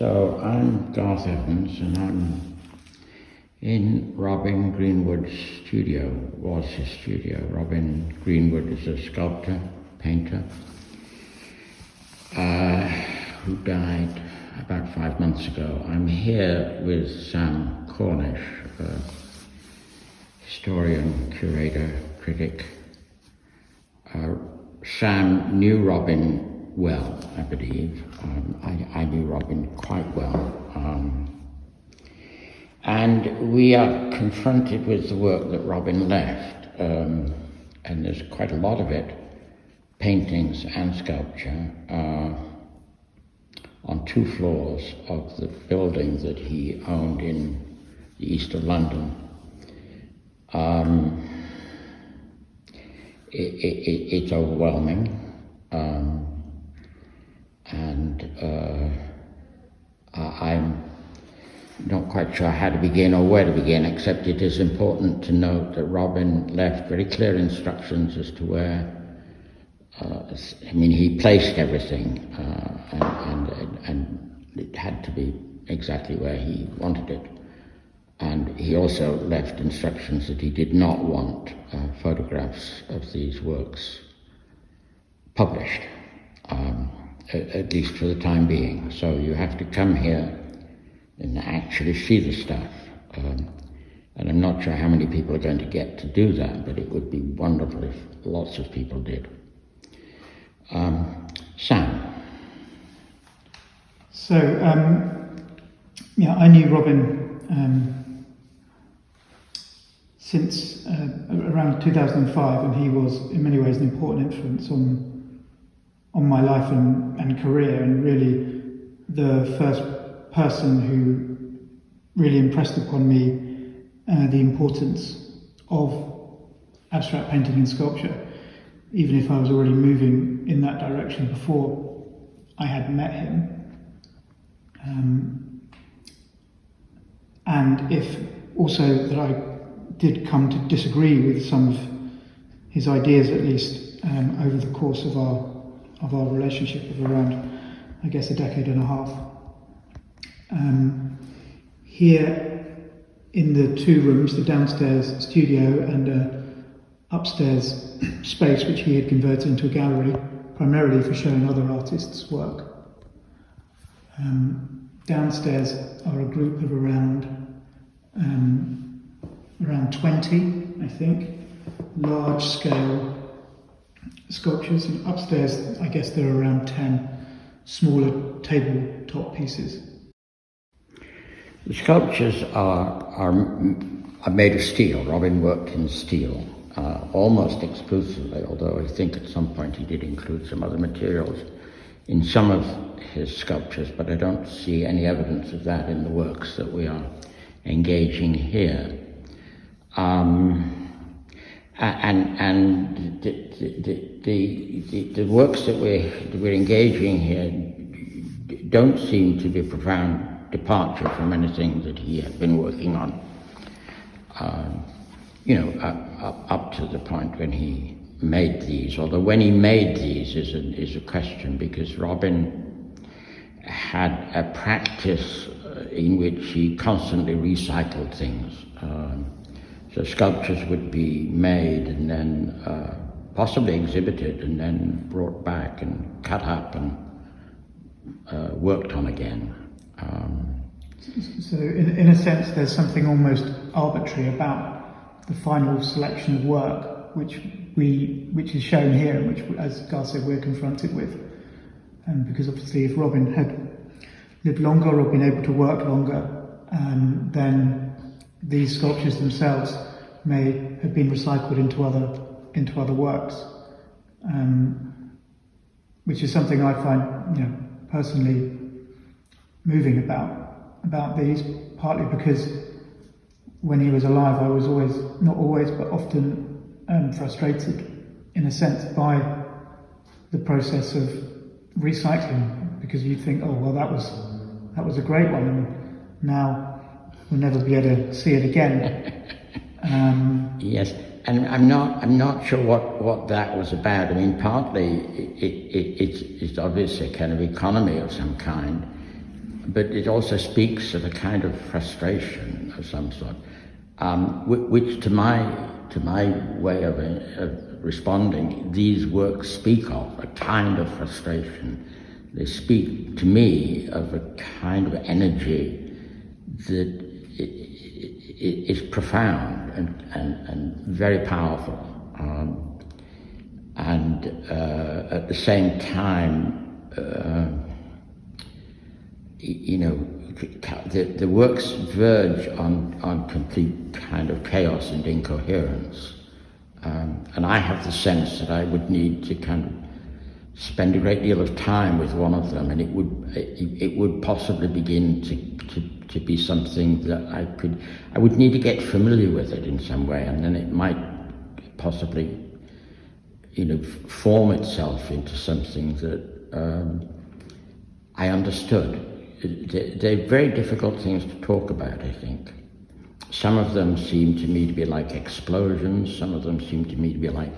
So I'm Garth and I'm in Robin Greenwood's studio, was his studio. Robin Greenwood is a sculptor, painter, who died about 5 months ago. I'm here with Sam Cornish, historian, curator, critic. Sam knew Robin well, I believe. I knew Robin quite well. And we are confronted with the work that Robin left, and there's quite a lot of it, paintings and sculpture, on 2 floors of the building that he owned in the east of London. It's overwhelming, I'm not quite sure how to begin or where to begin, except it is important to note that Robin left very clear instructions as to where, he placed everything, and it had to be exactly where he wanted it. And he also left instructions that he did not want photographs of these works published, at least for the time being. So you have to come here and actually see the stuff. And I'm not sure how many people are going to get to do that, but it would be wonderful if lots of people did. Sam. So, I knew Robin since around 2005, and he was in many ways an important influence on my life and career, and really the first person who really impressed upon me the importance of abstract painting and sculpture, even if I was already moving in that direction before I had met him. And if also that I did come to disagree with some of his ideas, at least over the course of our relationship of around, I guess, a decade and a half. Here in the 2 rooms, the downstairs studio and upstairs space, which he had converted into a gallery, primarily for showing other artists' work. Downstairs are a group of around 20, I think, large-scale sculptures, and upstairs, I guess there are around 10 smaller tabletop pieces. The sculptures are made of steel. Robin worked in steel, almost exclusively, although I think at some point he did include some other materials in some of his sculptures, but I don't see any evidence of that in the works that we are engaging here. And the works that we're engaging here don't seem to be a profound departure from anything that he had been working on, up to the point when he made these. Although when he made these is a question, because Robin had a practice in which he constantly recycled things. So sculptures would be made and then possibly exhibited and then brought back and cut up and worked on again. So in a sense, there's something almost arbitrary about the final selection of work, which is shown here, and which, as Garth said, we're confronted with. Because obviously, if Robin had lived longer or been able to work longer, then these sculptures themselves may have been recycled into other works, which is something I find, personally moving about these. Partly because when he was alive, I was not always, but often frustrated, in a sense, by the process of recycling, because you think, oh well, that was a great one, and now we'll never be able to see it again. Yes, and I'm not sure what that was about. Partly it's obviously a kind of economy of some kind. but it also speaks of a kind of frustration of some sort, which to my way of responding, these works speak of a kind of frustration. They speak to me of a kind of energy that is profound and very powerful, and at the same time, the works verge on complete kind of chaos and incoherence, and I have the sense that I would need to kind of spend a great deal of time with one of them, and it would possibly begin to be something that I would need to get familiar with it in some way, and then it might possibly form itself into something that I understood. They're very difficult things to talk about, I think. Some of them seem to me to be like explosions, some of them seem to me to be like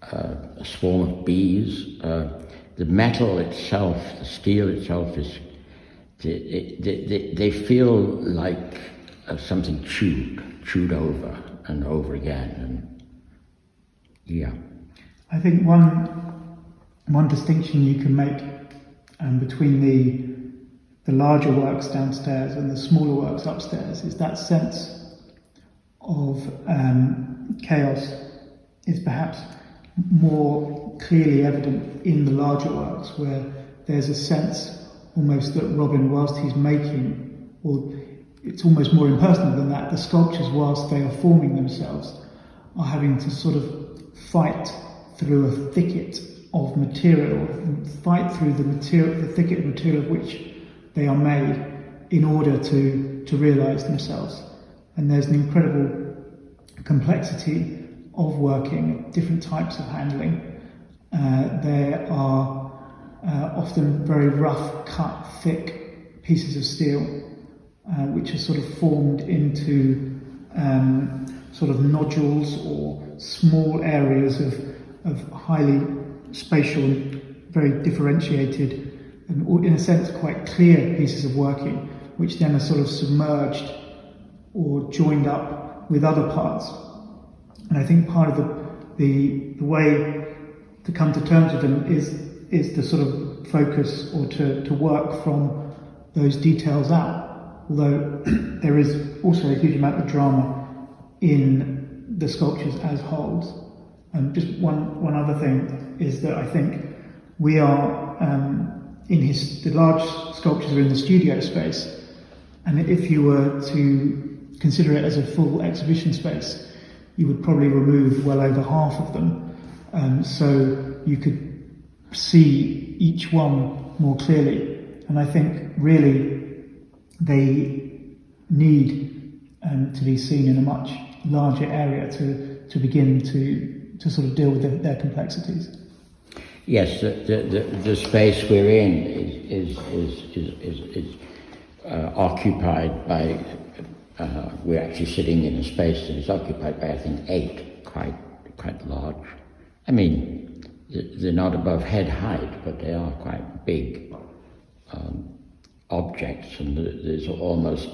a swarm of bees. The metal itself, the steel itself, they feel like something chewed over and over again, and yeah. I think one distinction you can make between the larger works downstairs and the smaller works upstairs is that sense of chaos is perhaps more clearly evident in the larger works, where there's a sense almost that Robin, whilst he's making, or it's almost more impersonal than that, the sculptures, whilst they are forming themselves, are having to sort of fight through a thicket of material, fight through the thicket of material of which they are made in order to realise themselves. And there's an incredible complexity of working, different types of handling. There are often very rough, cut, thick pieces of steel, which are sort of formed into sort of nodules or small areas of highly spatial, very differentiated, and in a sense quite clear pieces of working, which then are sort of submerged or joined up with other parts. And I think part of the way to come to terms with them is to sort of focus or to work from those details out. Although there is also a huge amount of drama in the sculptures as wholes. And just one other thing is that I think we are the large sculptures are in the studio space, and if you were to consider it as a full exhibition space, you would probably remove well over half of them, so you could see each one more clearly. And I think really they need to be seen in a much larger area to begin to sort of deal with their complexities. Yes, the space we're in is occupied by. We're actually sitting in a space that is occupied by, I think, 8 quite large. I mean, they're not above head height, but they are quite big objects, and there's almost.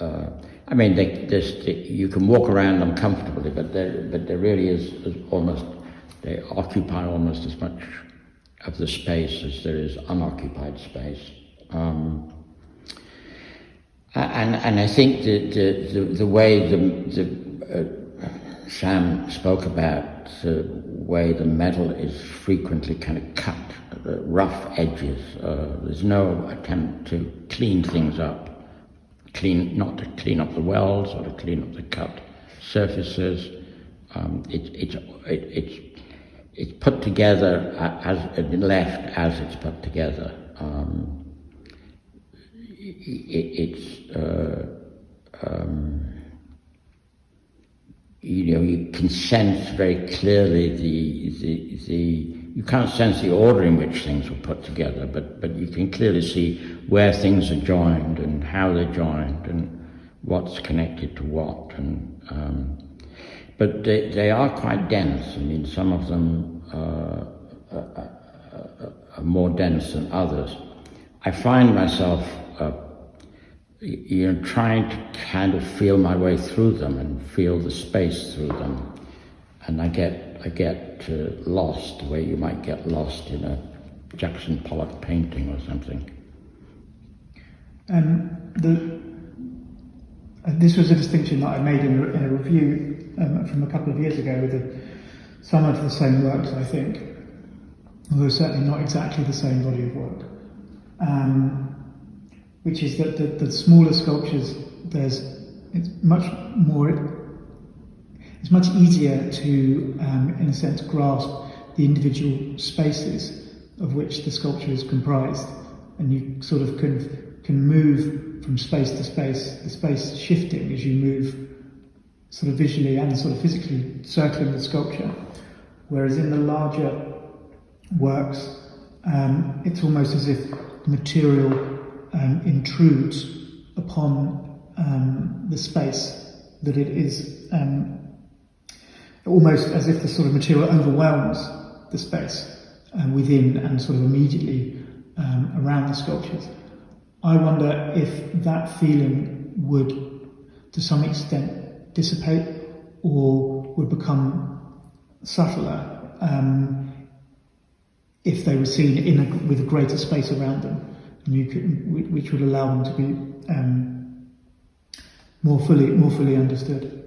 I mean, you can walk around them comfortably, but there really is almost. They occupy almost as much of the space as there is unoccupied space, and I think the way Sam spoke about the way the metal is frequently kind of cut, the rough edges. There's no attempt to clean things up, not to clean up the welds or to clean up the cut surfaces. It's put together left as it's put together. You can sense very clearly you can't sense the order in which things were put together, but you can clearly see where things are joined and how they're joined and what's connected to what. But they are quite dense. I mean, some of them are more dense than others. I find myself, trying to kind of feel my way through them and feel the space through them, and I get lost, where you might get lost in a Jackson Pollock painting or something. This was a distinction that I made in a review from a couple of years ago with some of the same works, I think, although certainly not exactly the same body of work, which is that the smaller sculptures, it's much easier to, in a sense, grasp the individual spaces of which the sculpture is comprised, and you sort of can move from space to space, the space shifting as you move sort of visually and sort of physically circling the sculpture. Whereas in the larger works, it's almost as if the material intrudes upon the space that it is, almost as if the sort of material overwhelms the space within and sort of immediately around the sculptures. I wonder if that feeling would, to some extent, dissipate or would become subtler if they were seen with a greater space around them, and which would allow them to be more fully understood.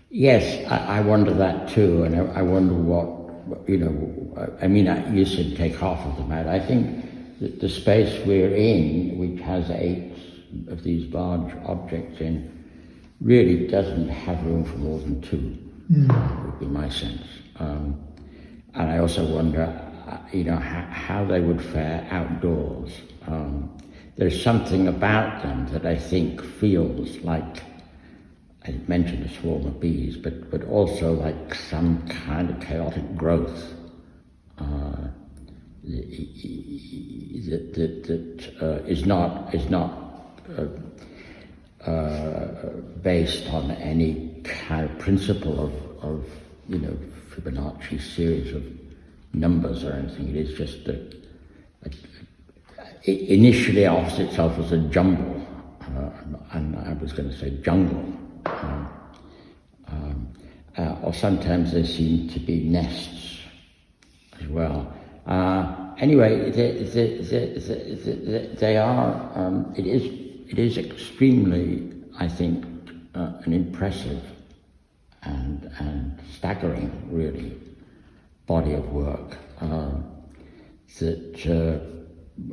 Yes, I wonder that too, and I wonder what, you said take half of them out. I think that the space we're in, which has 8 of these large objects in, really doesn't have room for more than 2, would be my sense. And I also wonder, how they would fare outdoors. There's something about them that I think feels like, I mentioned a swarm of bees, but also like some kind of chaotic growth that is not based on any kind of principle of Fibonacci series of numbers or anything. It is just that it initially offers itself as a jumble, and I was going to say jungle. Or sometimes there seem to be nests as well. Anyway, they are. It is extremely, I think, an impressive and staggering, really, body of work that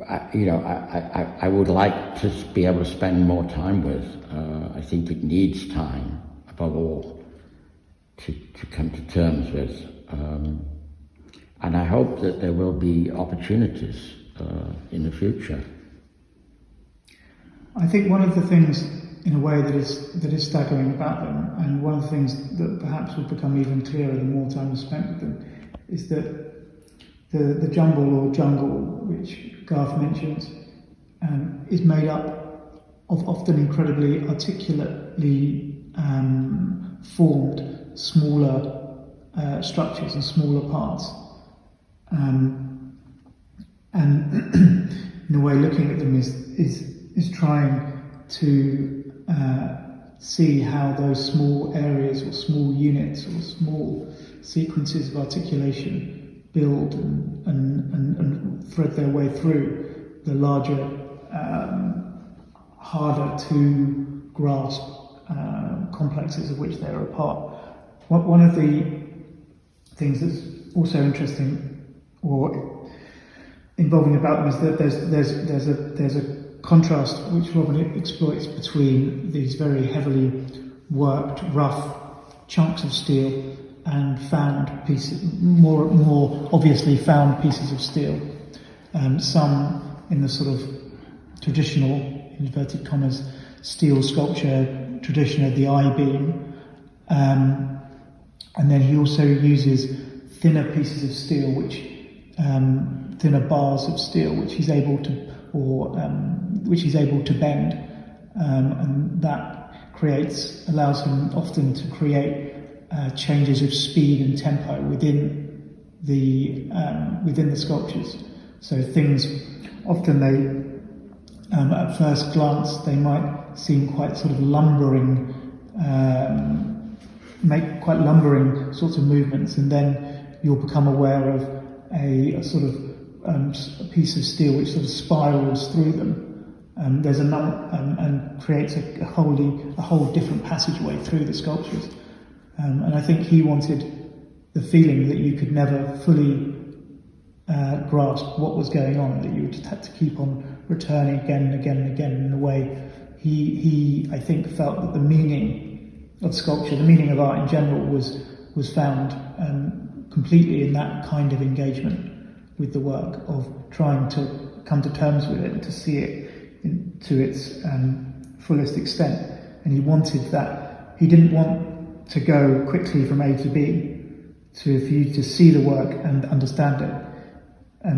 I would like to be able to spend more time with. I think it needs time, above all, to come to terms with. And I hope that there will be opportunities in the future. I think one of the things, in a way, that is staggering about them, and one of the things that perhaps will become even clearer the more time is spent with them, is that the jumble or jungle, which Garth mentions, is made up of often incredibly articulately formed smaller structures and smaller parts. And in a way, looking at them is trying to see how those small areas or small units or small sequences of articulation build and thread their way through the larger, harder to grasp complexes of which they are a part. One of the things that's also interesting or involving about them is that there's a contrast which Robin exploits between these very heavily worked, rough chunks of steel and found pieces, more obviously found pieces of steel. Some in the sort of traditional, inverted commas, steel sculpture tradition of the I-beam, and then he also uses thinner pieces of steel, thinner bars of steel, which he's able to bend, and that allows him often to create changes of speed and tempo within the sculptures. So things, often they, at first glance, they might seem quite sort of lumbering, make quite lumbering sorts of movements, and then you'll become aware of a sort of a piece of steel which sort of spirals through them. There's and creates a whole different passageway through the sculptures. And I think he wanted the feeling that you could never fully grasp what was going on, that you would just have to keep on returning again and again and again. In a way, he I think felt that the meaning of sculpture, the meaning of art in general, was found completely in that kind of engagement with the work, of trying to come to terms with it and to see it to its fullest extent. And he wanted that. He didn't want to go quickly from A to B for you to see the work and understand it.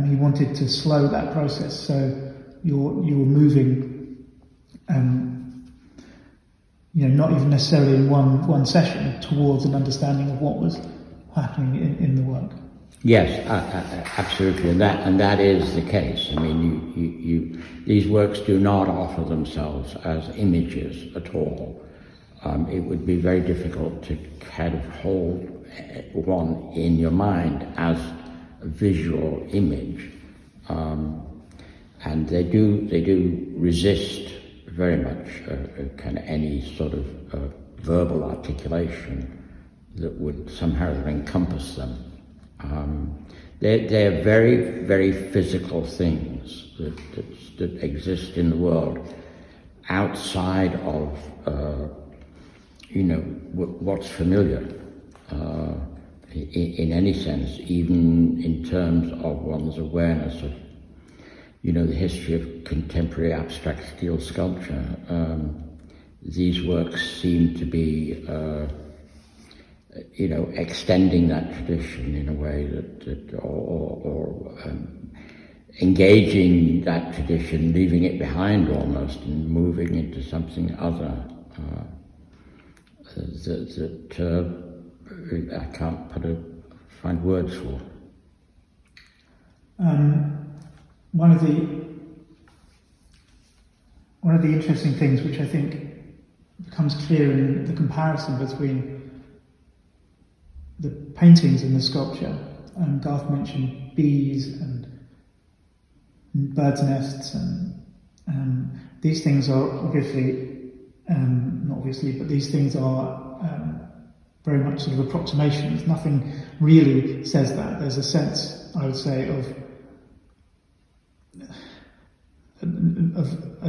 He wanted to slow that process, so you were moving, not even necessarily in one session, towards an understanding of what was happening in the work. Yes, absolutely, and that is the case. I mean, you these works do not offer themselves as images at all. It would be very difficult to kind of hold one in your mind as a visual image, and they do resist very much kind of any sort of verbal articulation that would somehow encompass them. They're very, very physical things that exist in the world outside of what's familiar in any sense, even in terms of one's awareness of the history of contemporary abstract steel sculpture. These works seem to be extending that tradition in a way or engaging that tradition, leaving it behind almost, and moving into something other that I can't find words for. One of the interesting things, which I think becomes clear in the comparison between the paintings and the sculpture, Garth mentioned bees and birds' nests, and these things are not obviously, but these things are very much sort of approximations. Nothing really says that. There's a sense, I would say, of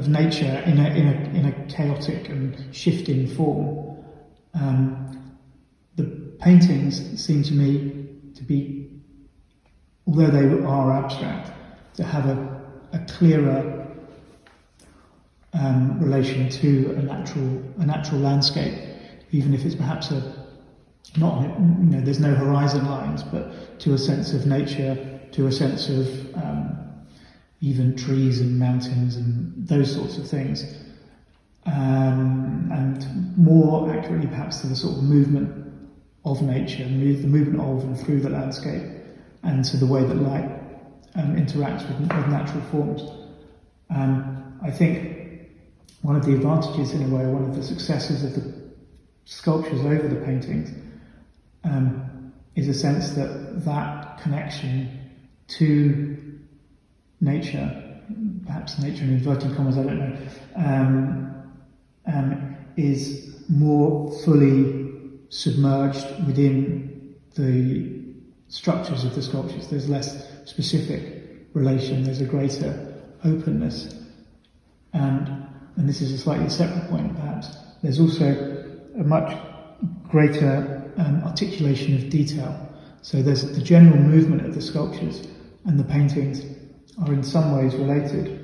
nature in a chaotic and shifting form. The paintings seem to me to be, although they are abstract, to have a clearer relation to a natural landscape, even if it's perhaps there's no horizon lines, but to a sense of nature, to a sense of even trees and mountains and those sorts of things, and more accurately perhaps to the sort of movement of nature, the movement of and through the landscape, and to the way that light interacts with natural forms. I think one of the advantages, in a way, one of the successes of the sculptures over the paintings is a sense that connection to nature, perhaps nature in inverted commas, I don't know, is more fully submerged within the structures of the sculptures. There's less specific relation, there's a greater openness, and this is a slightly separate point perhaps, there's also a much greater articulation of detail. So there's the general movement of the sculptures and the paintings are in some ways related.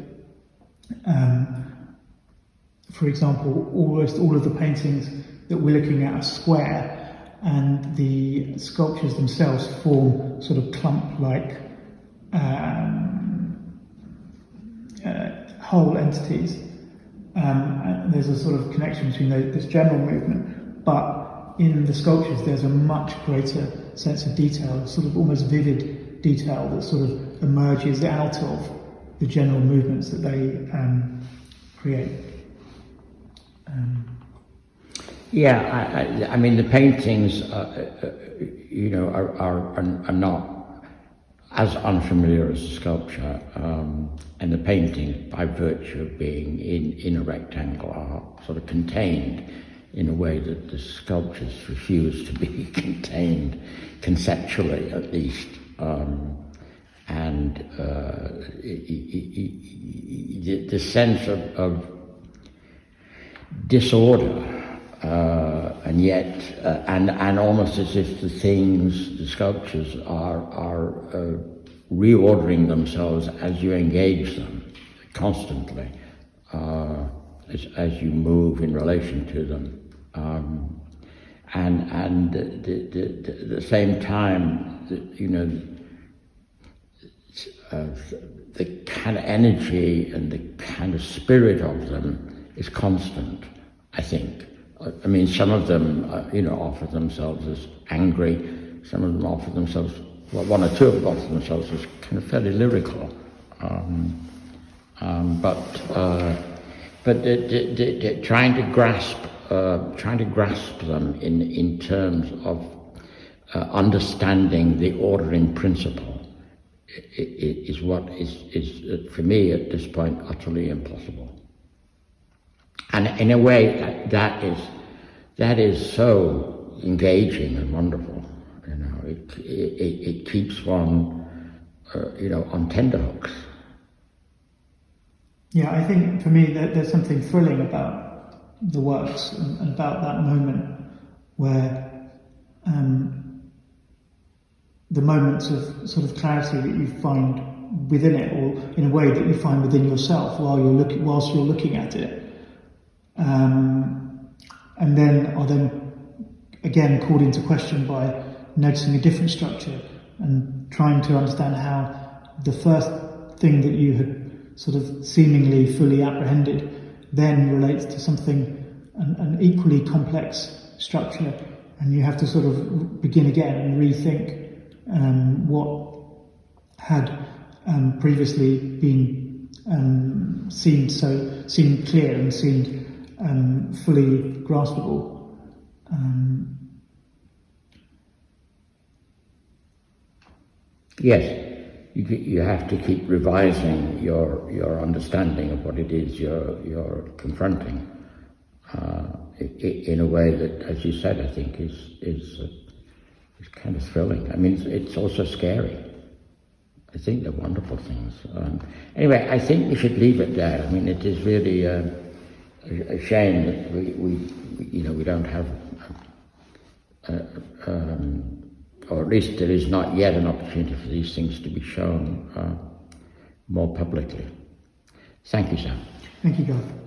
For example, almost all of the paintings that we're looking at are square, and the sculptures themselves form sort of clump-like whole entities. There's a sort of connection between this general movement, but in the sculptures there's a much greater sense of detail, sort of almost vivid detail that sort of emerges out of the general movements that they create. I mean, the paintings, are not as unfamiliar as sculpture, and the paintings, by virtue of being in a rectangle, are sort of contained in a way that the sculptures refuse to be contained, conceptually at least. The sense of disorder, and yet, and almost as if the sculptures are reordering themselves as you engage them constantly, as you move in relation to them. And at the same time, the kind of energy and the kind of spirit of them is constant, I think. I mean, some of them, offer themselves as angry. Some of them offer themselves, well, one or two of them offer themselves as kind of fairly lyrical. But trying to grasp them in terms of understanding the ordering principle is what is for me at this point utterly impossible. And in a way, that is so engaging and wonderful. It keeps one, on tenterhooks. Yeah, I think for me that there's something thrilling about the works and about that moment where the moments of sort of clarity that you find within it, or in a way that you find within yourself whilst you're looking at it. And then are then again called into question by noticing a different structure and trying to understand how the first thing that you had sort of seemingly fully apprehended then relates to something, an equally complex structure, and you have to sort of begin again and rethink what had previously been seemed clear and seemed fully graspable. Yes, you have to keep revising your understanding of what it is you're confronting in a way that, as you said, I think is kind of thrilling. I mean, it's also scary. I think they're wonderful things. Anyway, I think we should leave it there. I mean, it is really a shame that we don't have, or at least there is not yet an opportunity for these things to be shown more publicly. Thank you, Sam. Thank you, Garth.